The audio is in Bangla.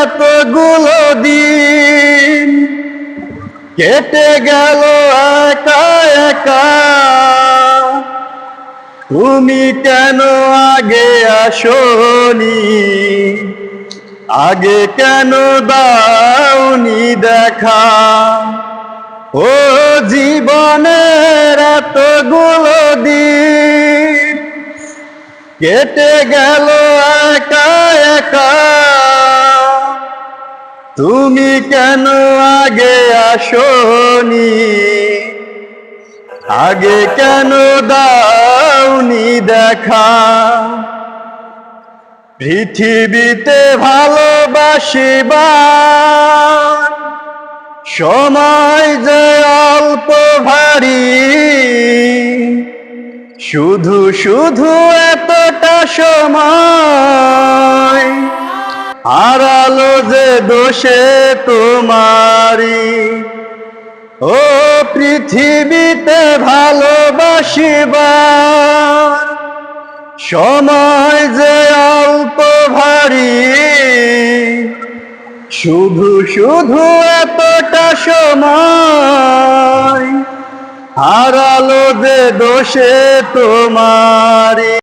এতগুলো দিন কেটে গেল একা একা, তুমি কেন আগে আসোনি, আগে কেন দাওনি দেখা। ও জীবনের এতগুলো দিন কেটে গেল একা একা, তুমি কেন আগে আসোনি, আগে কেন দাওনি দেখা। পৃথিবীতে ভালোবাসিবার সময় যে অল্প ভারী, শুধু শুধু এতটা সময় হারালো যে দোষে তোমারি। ও পৃথিবীতে ভালোবাসিবার সময় যে অল্প ভারী, শুধু শুধু এতটা সময় হারালো যে দোষে তোমারি।